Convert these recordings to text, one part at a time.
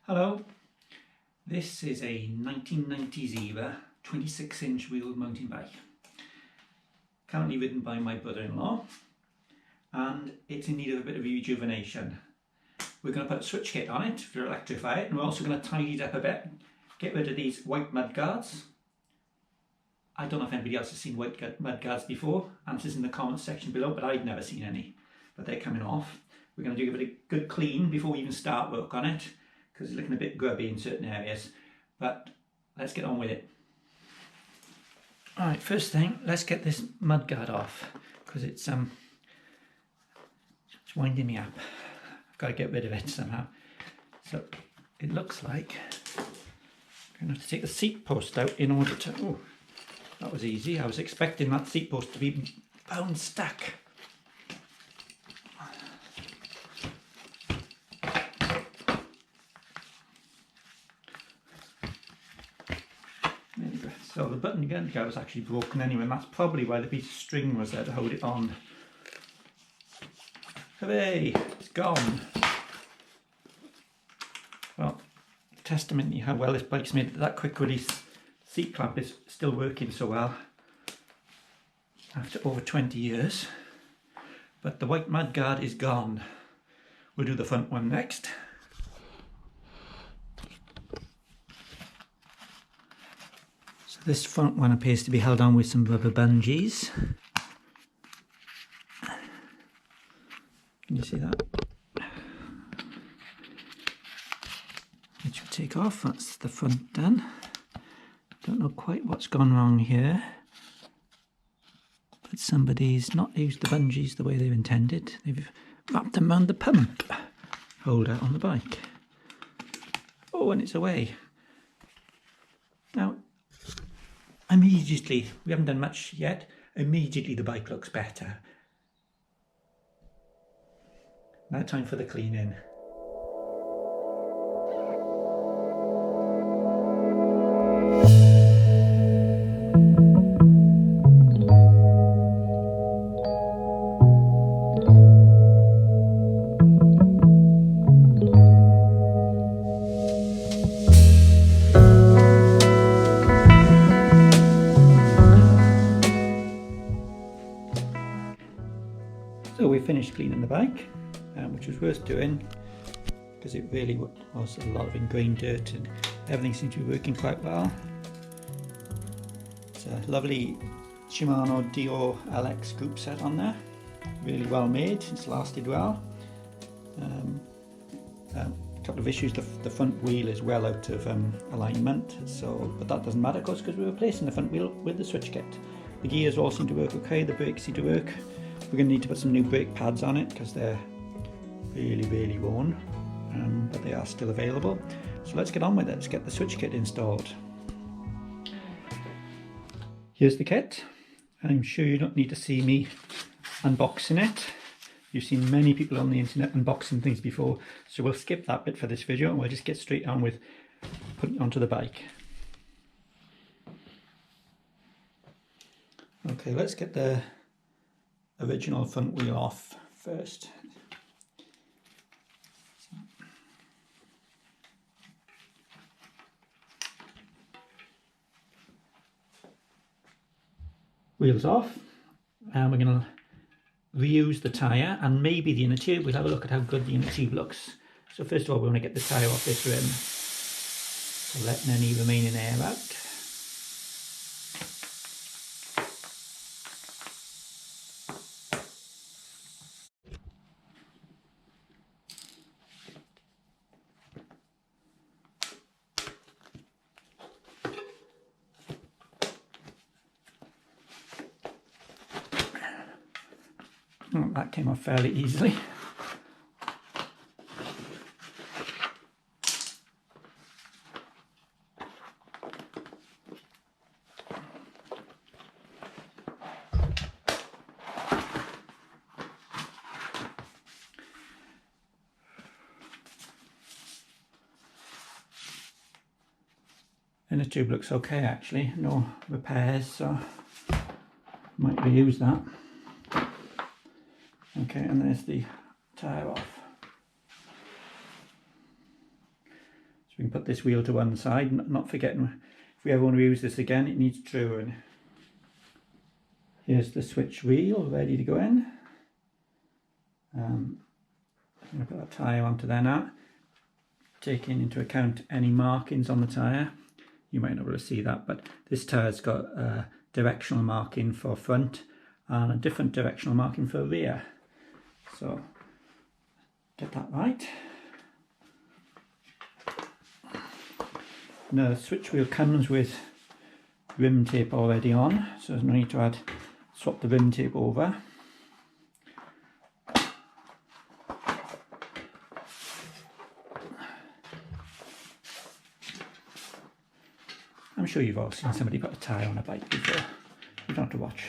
Hello, this is a 1990s era 26-inch wheel mountain bike, currently ridden by my brother-in-law, and it's in need of a bit of rejuvenation. We're going to put a switch kit on it to electrify it, and we're also going to tidy it up a bit, get rid of these white mud guards. I don't know if anybody else has seen white mud guards before, answers in the comments section below, but I've never seen any, but they're coming off. We're going to do a good clean before we even start work on it, because it's looking a bit grubby in certain areas, but let's get on with it. Alright, first thing, let's get this mud guard off, because it's winding me up. I've got to get rid of it somehow. So it looks like I'm going to have to take the seat post out in order to... Oh, that was easy. I was expecting that seat post to be bone stuck. So the button again was actually broken anyway, and that's probably why the piece of string was there to hold it on. Hooray! It's gone! Well, testament to how well this bike's made. That quick release seat clamp is still working so well after over 20 years. But the white mud guard is gone. We'll do the front one next. This front one appears to be held on with some rubber bungees. Can you see that? Which we'll take off. That's the front done. Don't know quite what's gone wrong here, but somebody's not used the bungees the way they've intended. They've wrapped them around the pump holder on the bike. Oh, and it's away. Now, immediately, we haven't done much yet, immediately the bike looks better. Now time for the cleaning. So we finished cleaning the bike, which was worth doing because it really was a lot of ingrained dirt and everything seemed to be working quite well. It's a lovely Shimano Dio LX group set on there, really well made, it's lasted well. A couple of issues, the front wheel is well out of alignment, but that doesn't matter of course because we're replacing the front wheel with the switch kit. The gears all seem to work okay, the brakes seem to work. We're going to need to put some new brake pads on it because they're really worn, but they are still available. So let's get on with it, let's get the switch kit installed. Here's the kit. I'm sure you don't need to see me unboxing it. You've seen many people on the internet unboxing things before, so we'll skip that bit for this video and we'll just get straight on with putting it onto the bike. Okay, let's get the original front wheel off first. Wheels off, and we're going to reuse the tyre and maybe the inner tube. We'll have a look at how good the inner tube looks. So first of all we want to get the tyre off this rim, so letting any remaining air out. Oh, that came off fairly easily. Inner tube looks okay actually, no repairs, so might reuse that. Okay, and there's the tyre off. So we can put this wheel to one side, not forgetting if we ever want to use this again, it needs truing. Here's the Swytch wheel ready to go in. I'm going to put that tyre onto there now, taking into account any markings on the tyre. You might not be able to see that, but this tyre's got a directional marking for front and a different directional marking for rear. So get that right. Now the Swytch wheel comes with rim tape already on, so there's no need to swap the rim tape over. I'm sure you've all seen somebody put a tyre on a bike before. You don't have to watch.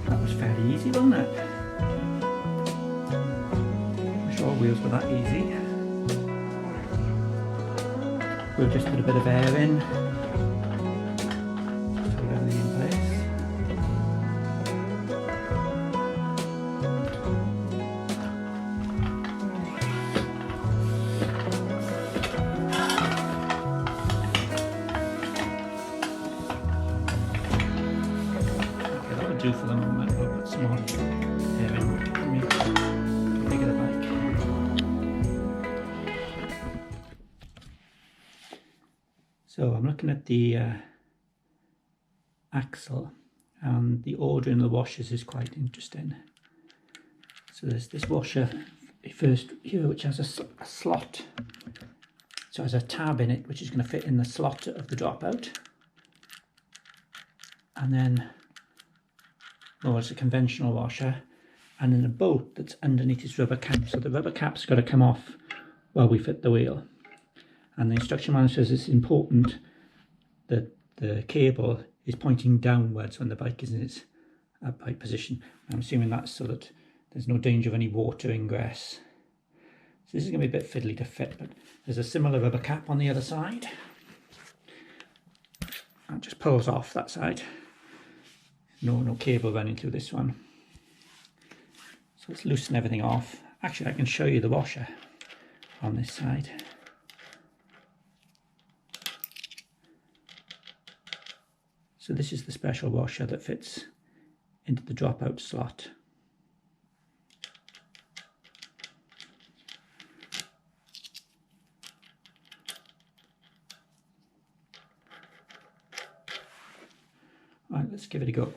That was fairly easy, wasn't it? I'm sure wheels were that easy. We'll just put a bit of air in. Hold everything in place. Okay, that would do for the moment. We'll put some more air in. Let me bigger the bike. So I'm looking at the axle, and the ordering of the washers is quite interesting. So there's this washer first here, which has a slot. So it has a tab in it, which is going to fit in the slot of the dropout. And then, well, it's a conventional washer, and then a bolt that's underneath this rubber cap. So the rubber cap's got to come off while we fit the wheel. And the instruction manual says it's important that the cable is pointing downwards when the bike is in its upright position. I'm assuming that's so that there's no danger of any water ingress. So this is going to be a bit fiddly to fit, but there's a similar rubber cap on the other side. That just pulls off that side. No cable running through this one. So let's loosen everything off. Actually, I can show you the washer on this side. So this is the special washer that fits into the dropout slot. Right, let's give it a go.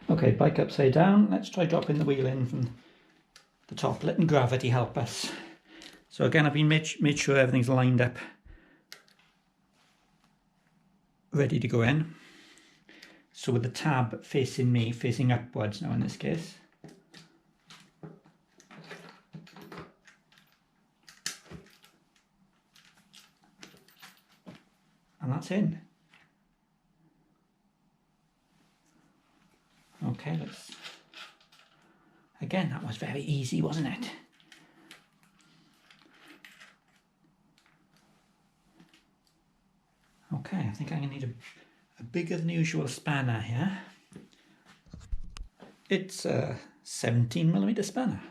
Okay, bike upside down. Let's try dropping the wheel in from the top, letting gravity help us. So again, I've been made sure everything's lined up, ready to go in. So with the tab facing me, facing upwards now in this case. And that's in. Okay, let's... Again, that was very easy, wasn't it? Okay, I think I'm going to need a bigger than usual spanner here. It's a 17mm spanner.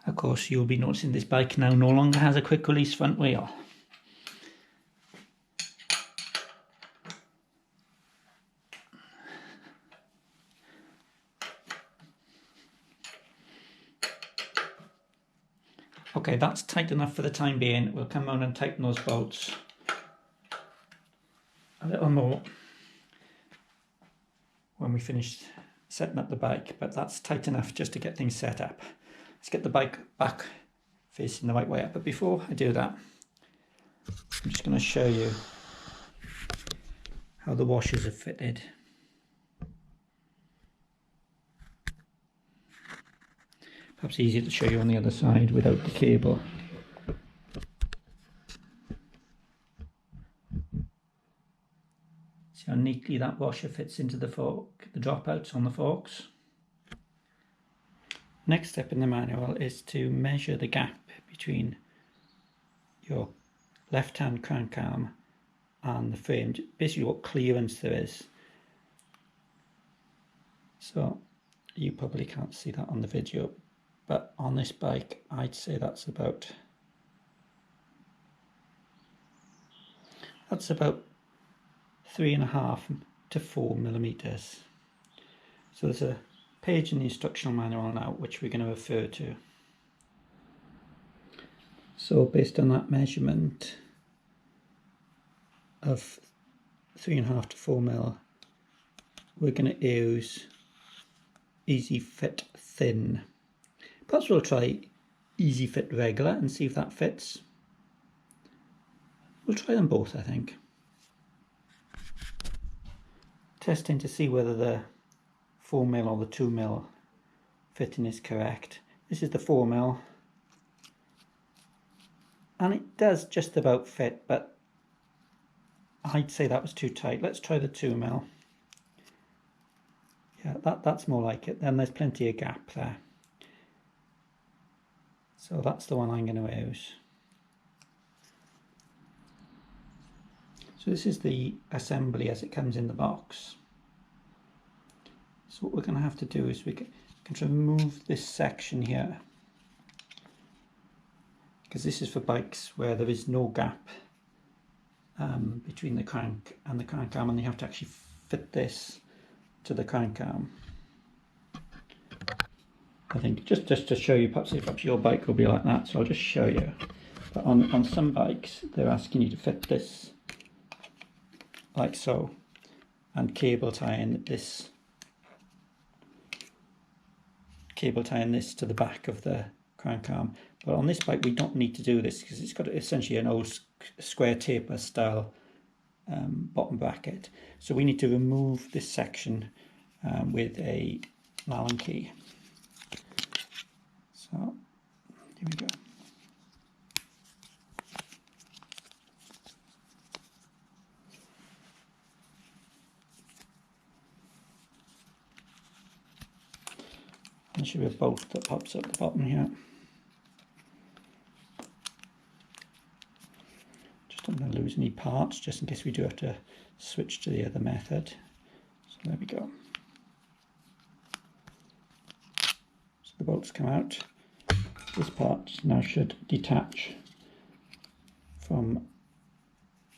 Of course, you'll be noticing this bike now no longer has a quick release front wheel. Okay, that's tight enough for the time being. We'll come on and tighten those bolts a little more when we finish setting up the bike, but that's tight enough just to get things set up. Let's get the bike back facing the right way up, but before I do that, I'm just going to show you how the washers are fitted. Perhaps easier to show you on the other side without the cable. See how neatly that washer fits into the fork, the dropouts on the forks. Next step in the manual is to measure the gap between your left-hand crank arm and the frame, basically what clearance there is. So you probably can't see that on the video, but on this bike I'd say that's about 3.5 to 4 millimeters. So there's a page in the instructional manual now which we're going to refer to. So based on that measurement of 3.5 to 4 mil, we're going to use Easy Fit Thin. Perhaps we'll try Easy Fit Regular and see if that fits. We'll try them both, I think. Testing to see whether the 4 mil or the 2 mil fitting is correct. This is the 4 mil. And it does just about fit, but I'd say that was too tight. Let's try the 2 mil. Yeah, that's more like it. Then there's plenty of gap there. So that's the one I'm going to use. So this is the assembly as it comes in the box. So what we're going to have to do is we can remove this section here, because this is for bikes where there is no gap between the crank and the crank arm, and you have to actually fit this to the crank arm. I think just to show you, perhaps your bike will be like that, so I'll just show you. But on some bikes they're asking you to fit this like so, and cable tying this to the back of the crank arm. But on this bike we don't need to do this because it's got essentially an old square taper style bottom bracket. So we need to remove this section with a Allen key. So here we go. There should be a bolt that pops up the bottom here. Just don't want to lose any parts, just in case we do have to switch to the other method. So there we go. So the bolts come out. This part now should detach from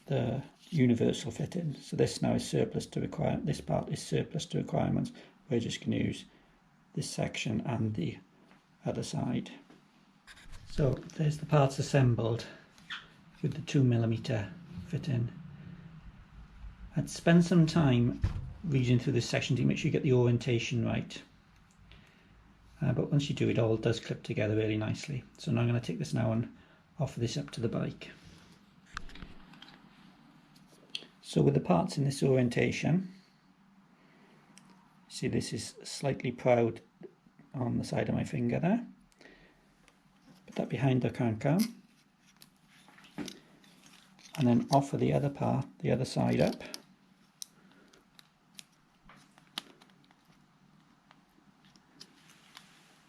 the universal fitting. So this now is surplus to require. This part is surplus to requirements. We're just going to use this section and the other side. So there's the parts assembled with the 2 millimeter fitting. I'd spend some time reading through this section to make sure you get the orientation right. But once you do, it all does clip together really nicely. So now I'm going to take this now and offer this up to the bike. So with the parts in this orientation, see this is slightly proud on the side of my finger there. Put that behind the crank arm. And then offer the other part, the other side up.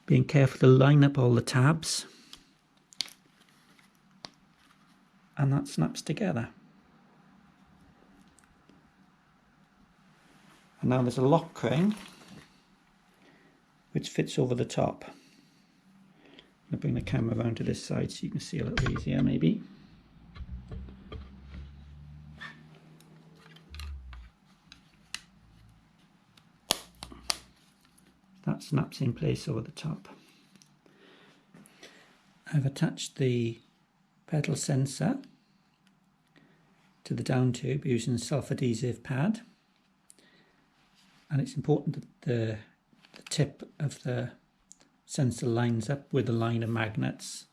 Being careful to line up all the tabs. And that snaps together. And now there's a lock ring which fits over the top. I'm going to bring the camera around to this side so you can see a little easier maybe. That snaps in place over the top. I've attached the pedal sensor to the down tube using a self-adhesive pad, and it's important that the tip of the sensor lines up with the line of magnets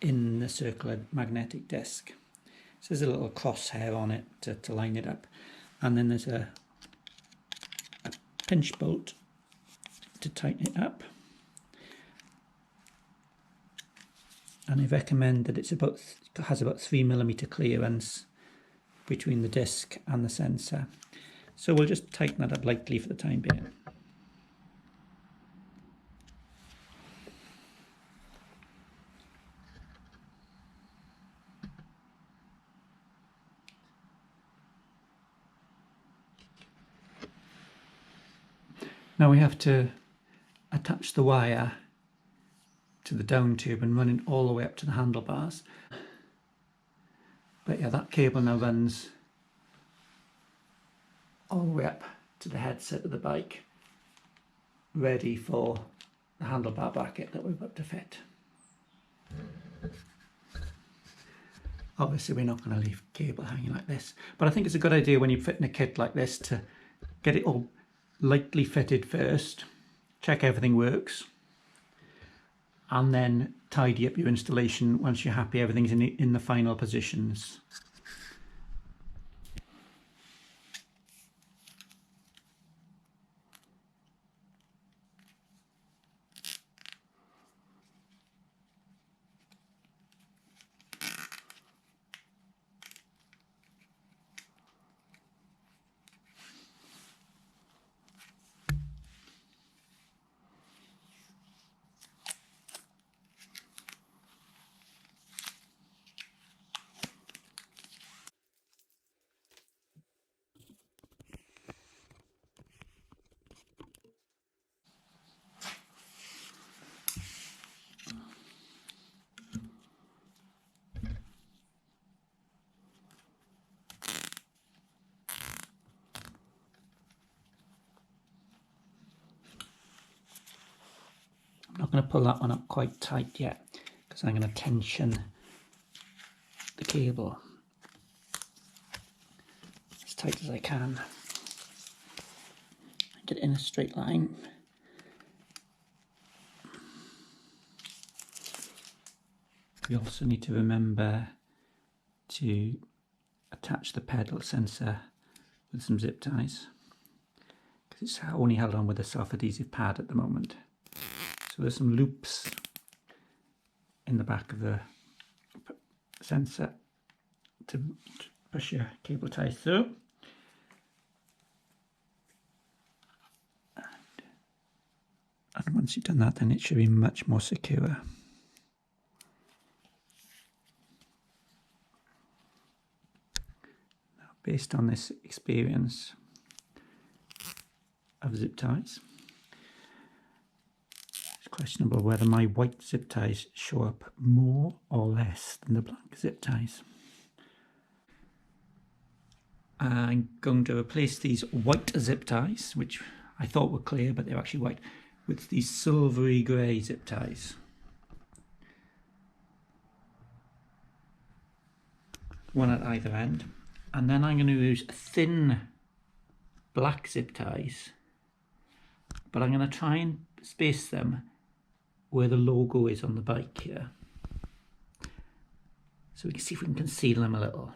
in the circular magnetic disc. So there's a little crosshair on it to line it up, and then there's a pinch bolt to tighten it up. And I recommend that it has about 3mm clearance between the disc and the sensor. So we'll just tighten that up lightly for the time being. Now we have to attach the wire to the down tube and run it all the way up to the handlebars. But yeah, that cable now runs all the way up to the headset of the bike, ready for the handlebar bracket that we're about to fit. Obviously we're not going to leave cable hanging like this, but I think it's a good idea when you're fitting a kit like this to get it all lightly fitted first, check everything works, and then tidy up your installation once you're happy everything's in the final positions. I'm not going to pull that one up quite tight yet because I'm going to tension the cable as tight as I can. Get it in a straight line. We also need to remember to attach the pedal sensor with some zip ties because it's only held on with a self-adhesive pad at the moment. So there's some loops in the back of the sensor to push your cable ties through. And once you've done that, then it should be much more secure. Now, based on this experience of zip ties, questionable whether my white zip ties show up more or less than the black zip ties. I'm going to replace these white zip ties, which I thought were clear but they're actually white, with these silvery grey zip ties. One at either end. And then I'm going to use thin black zip ties, but I'm going to try and space them where the logo is on the bike here, so we can see if we can conceal them a little.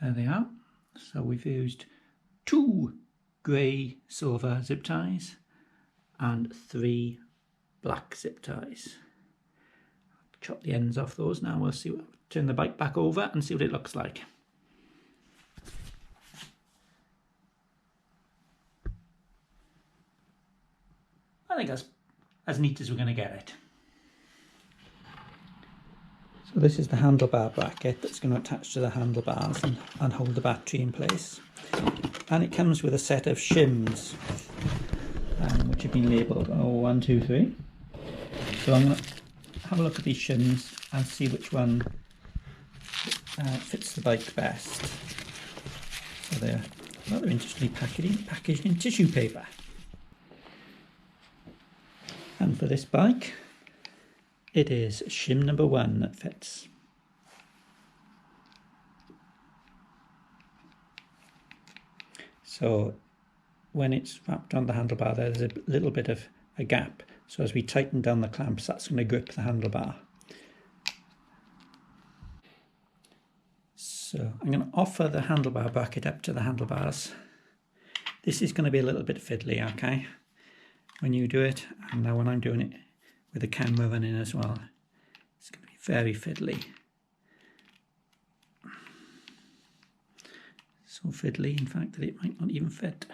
There they are. So we've used 2 grey silver zip ties and 3 black zip ties. Chop the ends off those now. We'll see. Turn the bike back over and see what it looks like. I think that's as neat as we're going to get it. So this is the handlebar bracket that's going to attach to the handlebars and hold the battery in place. And it comes with a set of shims, which have been labelled 1, 2, 3. So I'm going to have a look at these shims and see which one fits the bike best. So they're rather interestingly packaged in tissue paper. And for this bike, it is shim number 1 that fits. So when it's wrapped on the handlebar, there's a little bit of a gap. So as we tighten down the clamps, that's going to grip the handlebar. So I'm going to offer the handlebar bracket up to the handlebars. This is going to be a little bit fiddly, okay, when you do it, and now when I'm doing it with the camera running as well, it's going to be very fiddly. So fiddly, in fact, that it might not even fit.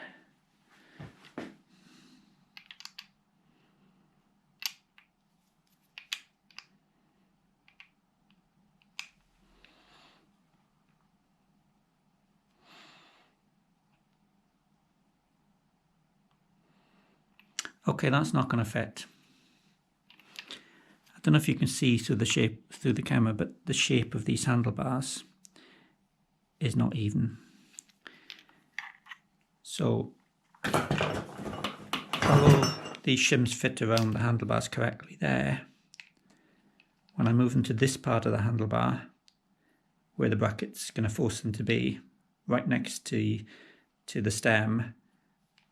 Okay, that's not going to fit. I don't know if you can see through the camera, but the shape of these handlebars is not even. So, although these shims fit around the handlebars correctly there, when I move them to this part of the handlebar, where the bracket's going to force them to be, right next to the stem,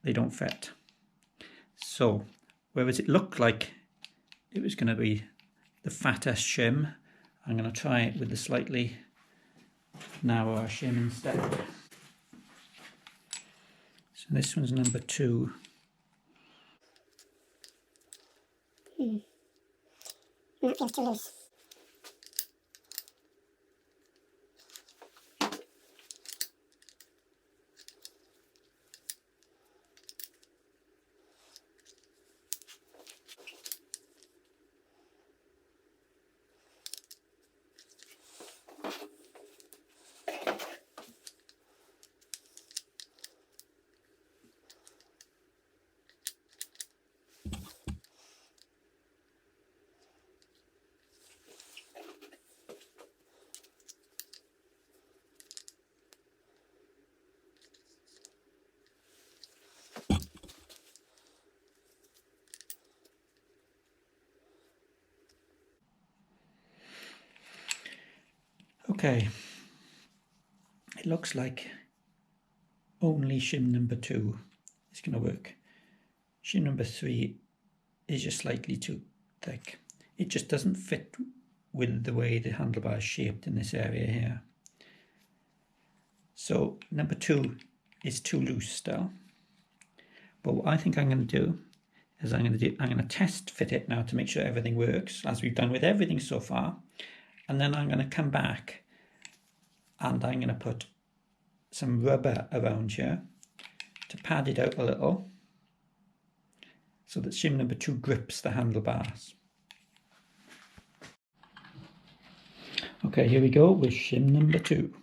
they don't fit. So, whereas it looked like it was going to be the fattest shim, I'm going to try it with the slightly narrower shim instead. So this one's number 2. That feels too loose. Okay, it looks like only shim number 2 is going to work. Shim number 3 is just slightly too thick. It just doesn't fit with the way the handlebar is shaped in this area here. So number 2 is too loose still. But what I think I'm going to do is I'm going to test fit it now to make sure everything works, as we've done with everything so far. And then I'm going to come back and I'm going to put some rubber around here to pad it out a little so that shim number 2 grips the handlebars. Okay, here we go with shim number 2.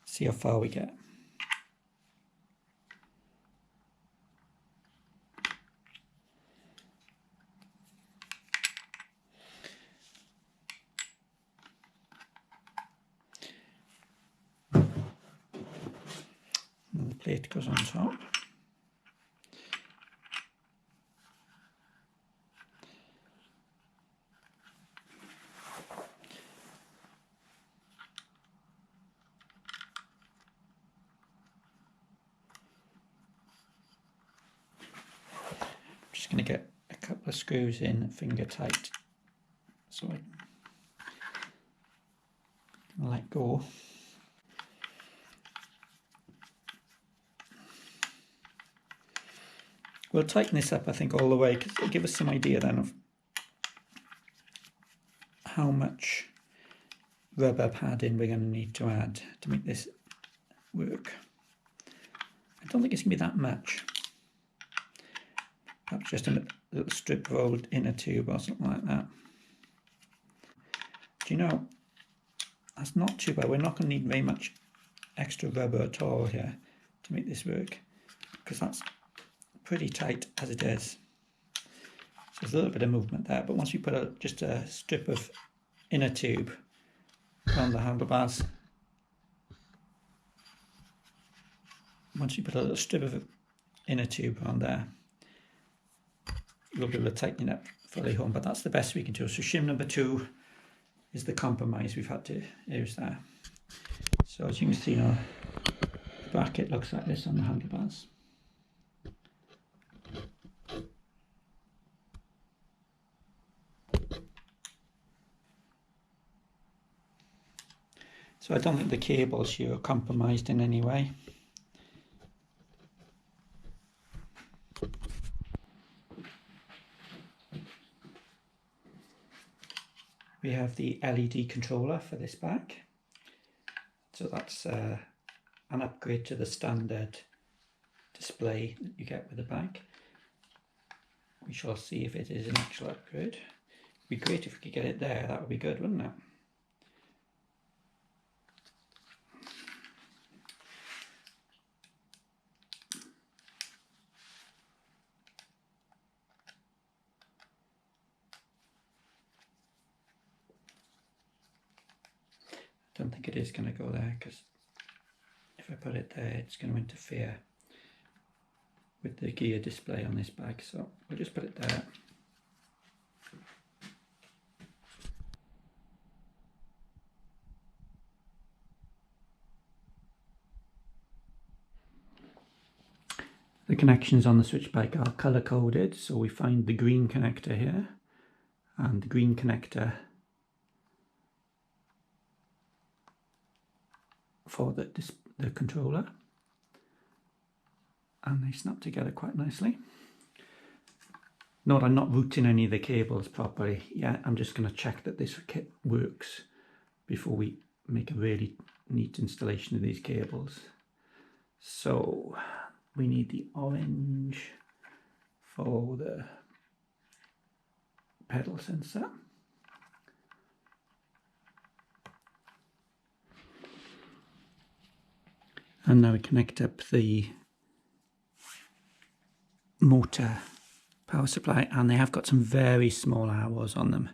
See how far we get. And the plate goes on top. Just going to get a couple of screws in finger tight so I can let go. We'll tighten this up, I think, all the way, because it'll give us some idea then of how much rubber padding we're going to need to add to make this work. I don't think it's going to be that much. Perhaps just a little strip rolled inner tube or something like that. Do you know, that's not too bad. We're not going to need very much extra rubber at all here to make this work, because that's pretty tight as it is. So there's a little bit of movement there, but once you put just a strip of inner tube on the handlebars, once you put a little strip of inner tube on there, you'll be able to tighten it up fully home. But that's the best we can do. So shim number 2 is the compromise we've had to use there. So as you can see now, the bracket looks like this on the handlebars. So I don't think the cables here are compromised in any way. We have the LED controller for this bag. So that's an upgrade to the standard display that you get with the bag. We shall see if it is an actual upgrade. It'd be great if we could get it there, that would be good, wouldn't it? I don't think it is going to go there, because if I put it there it's going to interfere with the gear display on this bag, so we'll just put it there. The connections on the Swytch bike are colour coded, so we find the green connector here and the green connector for the controller, and they snap together quite nicely. Note I'm not routing any of the cables properly yet. I'm just going to check that this kit works before we make a really neat installation of these cables. So we need the orange for the pedal sensor. And now we connect up the motor power supply, and they have got some very small arrows on them.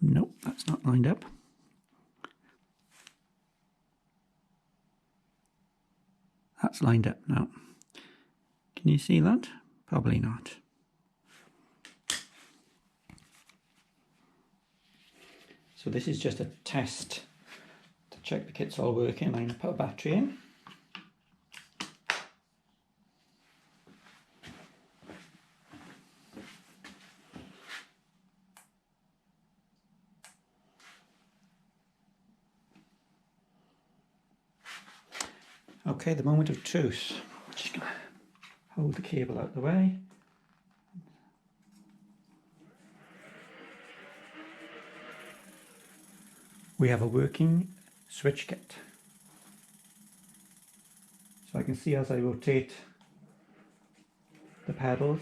Nope, that's not lined up. That's lined up now. Can you see that? Probably not. So this is just a test to check the kit's all working. I'm going to put a battery in. Okay, the moment of truth. Just going to hold the cable out of the way. We have a working Swytch kit. So I can see as I rotate the pedals,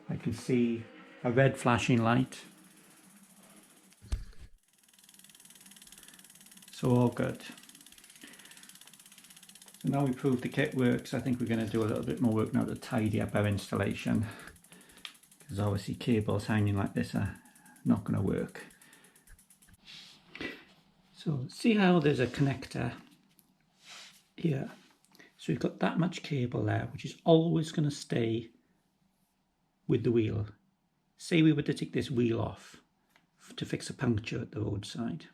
I can see a red flashing light. So all good. So now we proved the kit works, I think we're going to do a little bit more work now to tidy up our installation, because obviously cables hanging like this are not going to work. So see how there's a connector here. So we've got that much cable there, which is always going to stay with the wheel. Say we were to take this wheel off to fix a puncture at the roadside.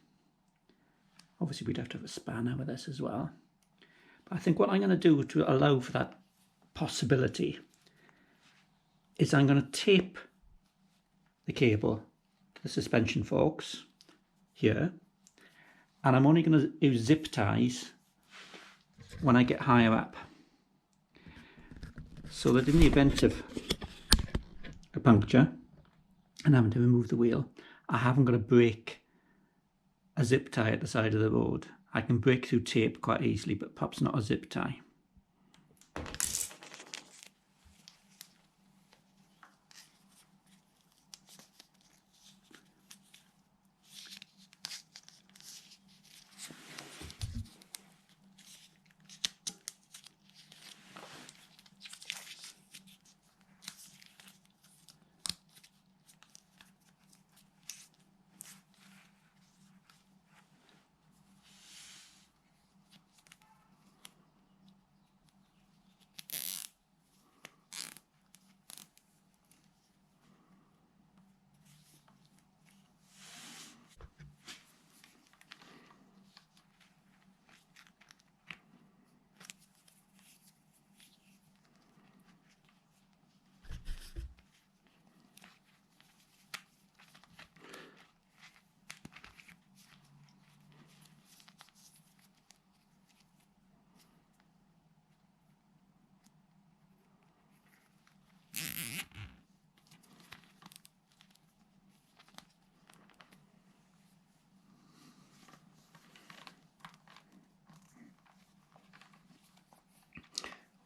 Obviously we'd have to have a spanner with this as well. But I think what I'm going to do to allow for that possibility is I'm going to tape the cable to the suspension forks here, and I'm only going to use zip ties when I get higher up, so that in the event of a puncture and having to remove the wheel, I haven't got to break a zip tie at the side of the road. I can break through tape quite easily, but perhaps not a zip tie.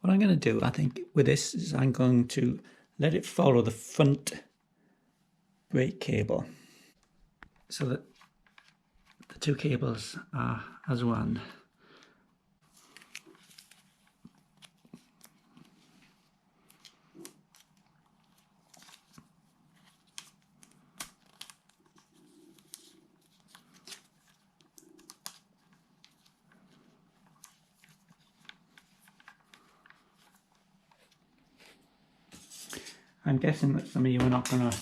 What I'm going to do, I think, with this is I'm going to let it follow the front brake cable so that the two cables are as one. I'm guessing that some of you are not going to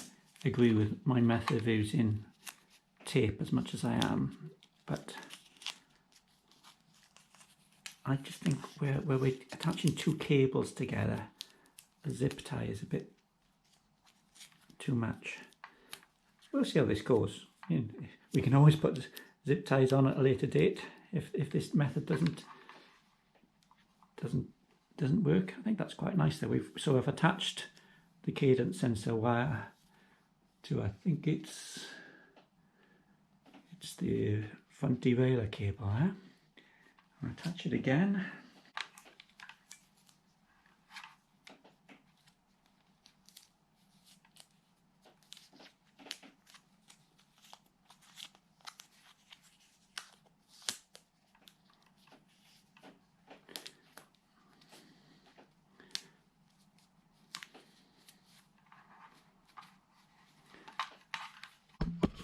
agree with my method of using tape as much as I am, but I just think where we're attaching two cables together, a zip tie is a bit too much. We'll see how this goes. We can always put zip ties on at a later date if this method doesn't work. I think that's quite nice there. I've attached the cadence sensor wire to, I think it's the front derailleur cable. I'll attach it again.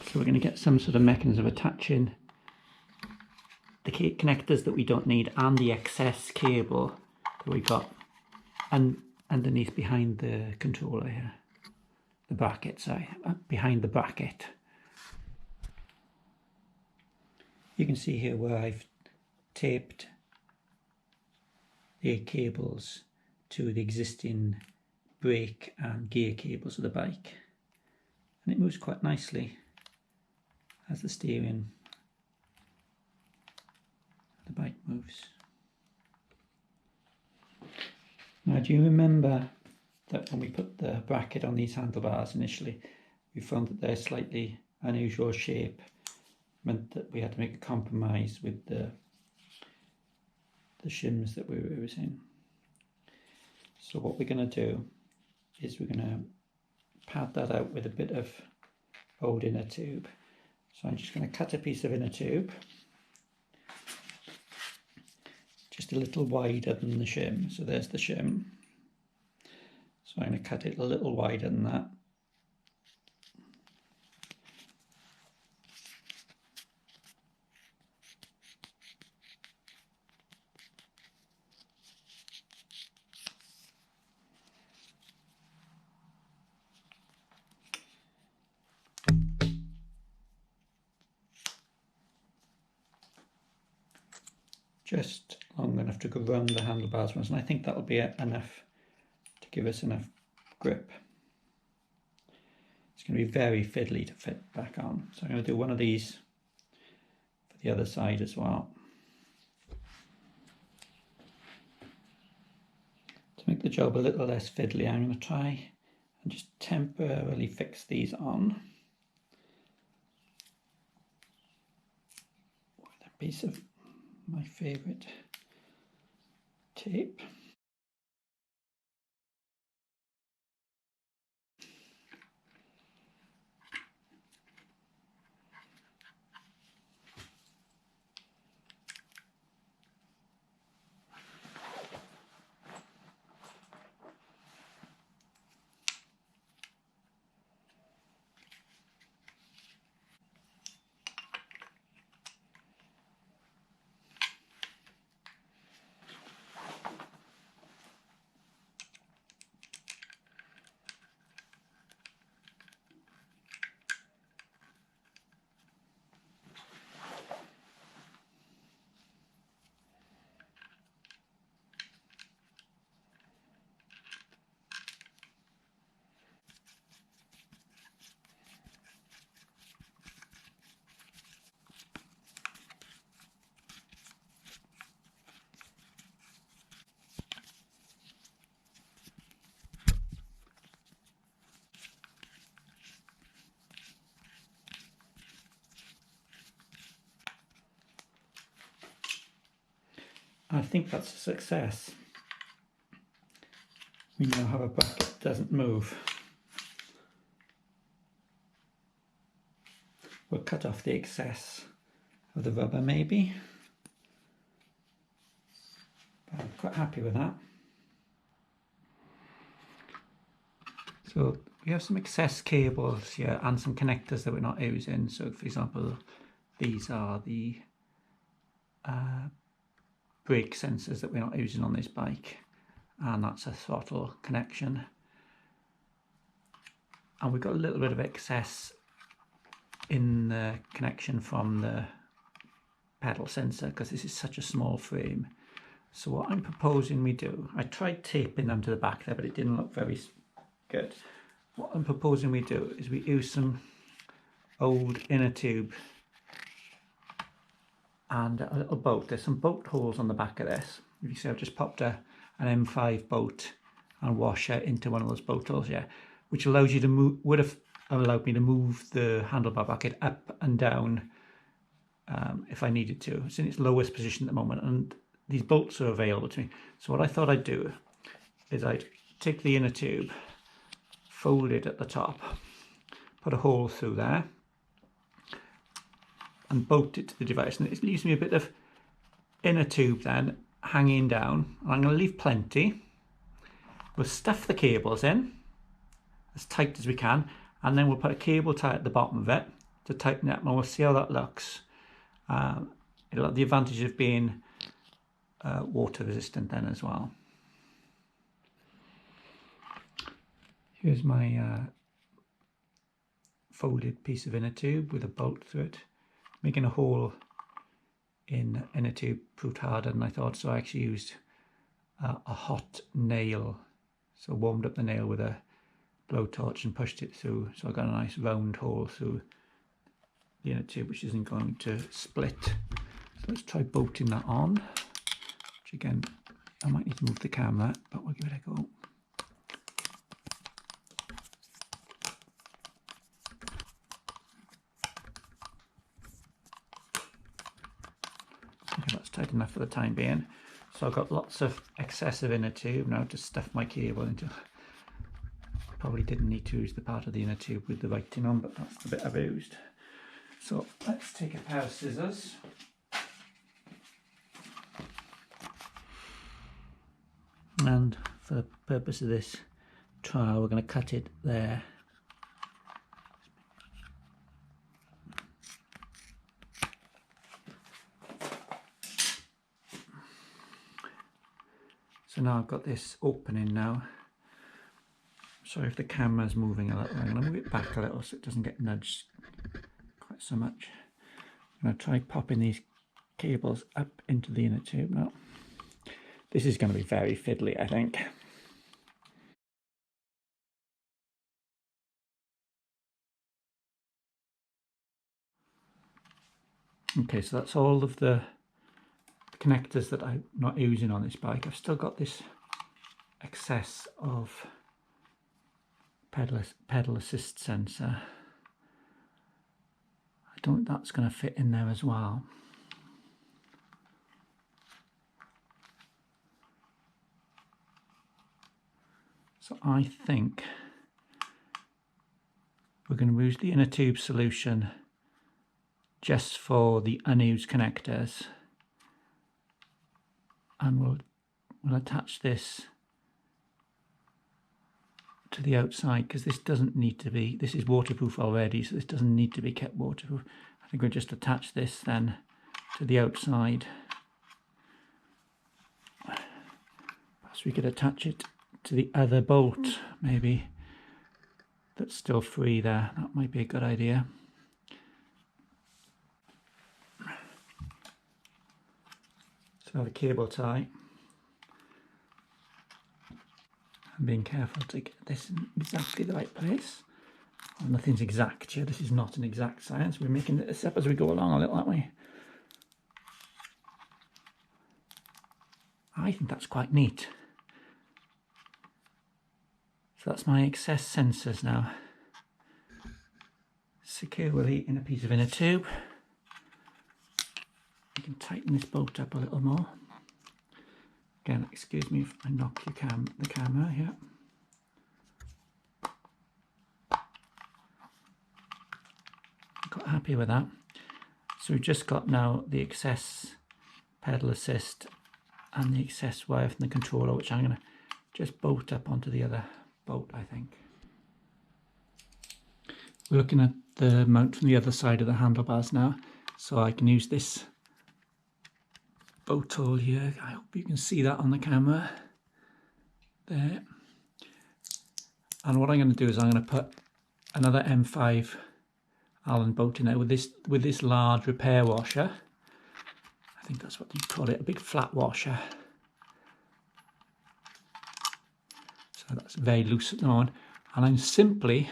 So we're going to get some sort of mechanism of attaching the connectors that we don't need and the excess cable that we got underneath behind the controller here. The bracket, sorry, behind the bracket. You can see here where I've taped the cables to the existing brake and gear cables of the bike. And it moves quite nicely as the steering of the bike moves. Now, do you remember that when we put the bracket on these handlebars initially, we found that their slightly unusual shape meant that we had to make a compromise with the shims that we were using. So what we're going to do is we're going to pad that out with a bit of old inner tube. So I'm just going to cut a piece of inner tube, just a little wider than the shim. So there's the shim. So I'm going to cut it a little wider than that. Just long enough to go round the handlebars once, and I think that'll be enough to give us enough grip. It's going to be very fiddly to fit back on. So I'm going to do one of these for the other side as well. To make the job a little less fiddly, I'm going to try and just temporarily fix these on with a piece of my favourite tape. I think that's a success. We now have a bracket that doesn't move. We'll cut off the excess of the rubber maybe. But I'm quite happy with that. So we have some excess cables here and some connectors that we're not using. So for example, these are the brake sensors that we're not using on this bike, and that's a throttle connection. And we've got a little bit of excess in the connection from the pedal sensor because this is such a small frame. So what I'm proposing we do, I tried taping them to the back there, but it didn't look very good. What I'm proposing we do is we use some old inner tube and a little bolt. There's some bolt holes on the back of this. If you see, I've just popped an M5 bolt and washer into one of those bolt holes, yeah, which allows you to move, would have allowed me to move the handlebar bracket up and down if I needed to. It's in its lowest position at the moment, and these bolts are available to me. So what I thought I'd do is I'd take the inner tube, fold it at the top, put a hole through there, and bolt it to the device, and it leaves me a bit of inner tube then hanging down. And I'm going to leave plenty. We'll stuff the cables in as tight as we can, and then we'll put a cable tie at the bottom of it to tighten it up, and we'll see how that looks. It'll have the advantage of being water resistant then as well. Here's my folded piece of inner tube with a bolt through it, making a hole in inner tube proved harder than I thought, so I actually used a hot nail. So warmed up the nail with a blowtorch and pushed it through, so I got a nice round hole through the inner tube, which isn't going to split. So let's try bolting that on, which again I might need to move the camera, but we'll give it a go. Okay, that's tight enough for the time being. So I've got lots of excessive inner tube now to stuff my cable into. Probably didn't need to use the part of the inner tube with the writing on, but that's the bit I've used. So let's take a pair of scissors. And for the purpose of this trial, we're going to cut it there. So now I've got this opening now. Sorry if the camera's moving a little. I'm going to move it back a little so it doesn't get nudged quite so much. I'm going to try popping these cables up into the inner tube now. This is going to be very fiddly, I think. Okay, so that's all of the connectors that I'm not using on this bike. I've still got this excess of pedal assist sensor. I don't think that's going to fit in there as well. So I think we're going to use the inner tube solution just for the unused connectors, and we'll attach this to the outside, because this doesn't need to be, this is waterproof already, so this doesn't need to be kept waterproof. I think we'll just attach this then to the outside. Perhaps we could attach it to the other bolt, maybe, that's still free there. That might be a good idea. So the cable tie. I'm being careful to get this in exactly the right place. Well, nothing's exact here. This is not an exact science. We're making this up as we go along a little, aren't we? I think that's quite neat. So that's my excess sensors now, securely in a piece of inner tube. I can tighten this bolt up a little more. Again, excuse me if I knock the camera here. Got happy with that. So we've just got now the excess pedal assist and the excess wire from the controller, which I'm going to just bolt up onto the other bolt, I think. We're looking at the mount from the other side of the handlebars now, so I can use this bolt hole here. I hope you can see that on the camera there. And what I'm going to do is I'm going to put another M5 Allen bolt in there with this large repair washer. I think that's what you call it, a big flat washer. So that's very loose at the moment, and I'm simply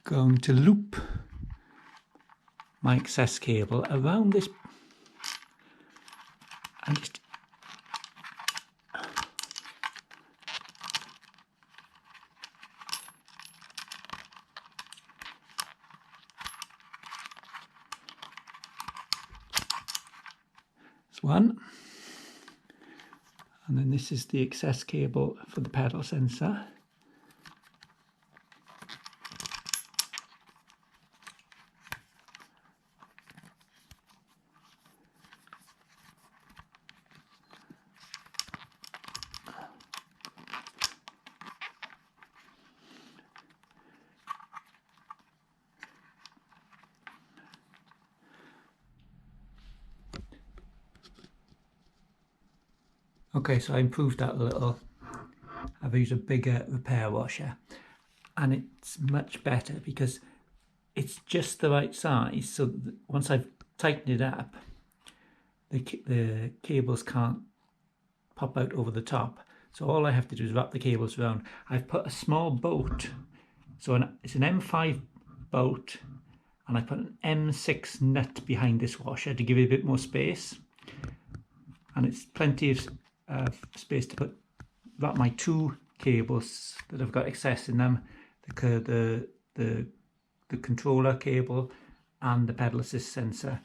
going to loop my excess cable around this and just one, and then this is the excess cable for the pedal sensor. Okay, so I improved that a little. I've used a bigger repair washer, and it's much better because it's just the right size. So once I've tightened it up, the cables can't pop out over the top. So all I have to do is wrap the cables around. I've put a small bolt, so it's an M5 bolt, and I put an M6 nut behind this washer to give it a bit more space, and it's plenty of space to wrap my two cables that have got excess in them, the controller cable and the pedal assist sensor.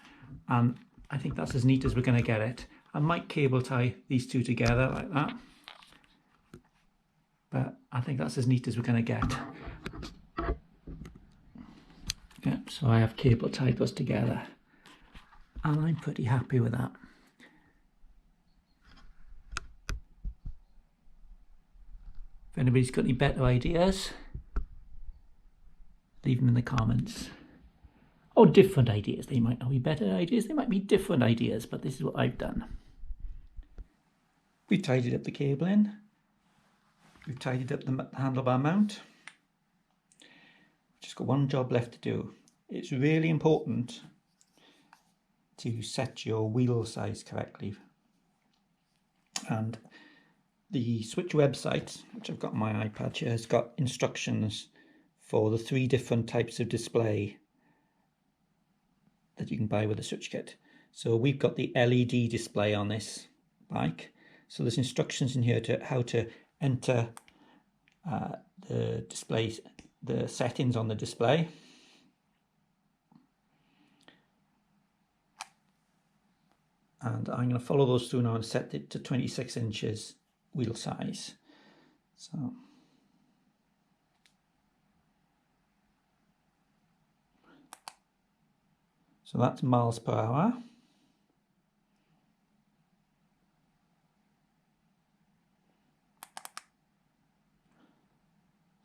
And I think that's as neat as we're going to get it. I might cable tie these two together like that, but I think that's as neat as we're going to get. Yeah, so I have cable tied those together, and I'm pretty happy with that. If anybody's got any better ideas, leave them in the comments. Or different ideas. They might not be better ideas, they might be different ideas, but this is what I've done. We tidied up the cable in. We've tidied up the handlebar mount. Just got one job left to do. It's really important to set your wheel size correctly. And the Swytch website, which I've got on my iPad here, has got instructions for the 3 different types of display that you can buy with the Swytch kit. So we've got the LED display on this bike. So there's instructions in here to how to enter the display, the settings on the display. And I'm going to follow those through now and set it to 26 inches wheel size. So that's miles per hour.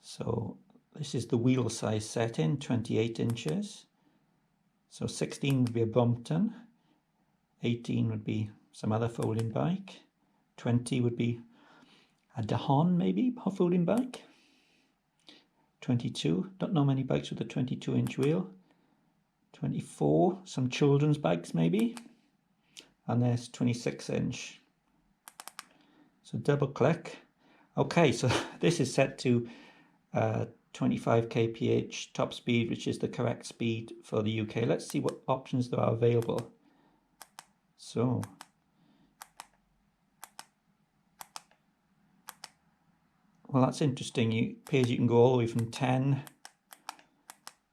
So this is the wheel size setting, 28 inches. So 16 would be a Brompton, 18 would be some other folding bike, 20 would be a Dahon maybe, a folding bike, 22, don't know many bikes with a 22-inch wheel, 24, some children's bikes maybe, and there's 26-inch. So double click. Okay, so this is set to 25 kph top speed, which is the correct speed for the UK. Let's see what options there are available. So well, that's interesting. It appears you can go all the way from 10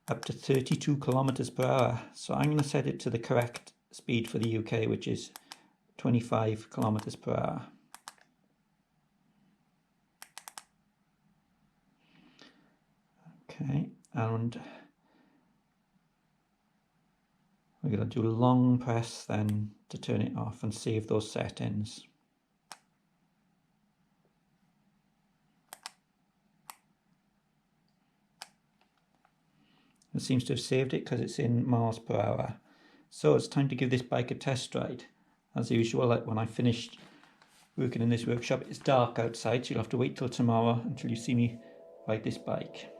up to 32 kilometers per hour. So I'm going to set it to the correct speed for the UK, which is 25 kilometers per hour. Okay, and we're going to do a long press then to turn it off and save those settings. It seems to have saved it because it's in miles per hour. So it's time to give this bike a test ride. As usual, like when I finished working in this workshop, it's dark outside, so you'll have to wait till tomorrow until you see me ride this bike.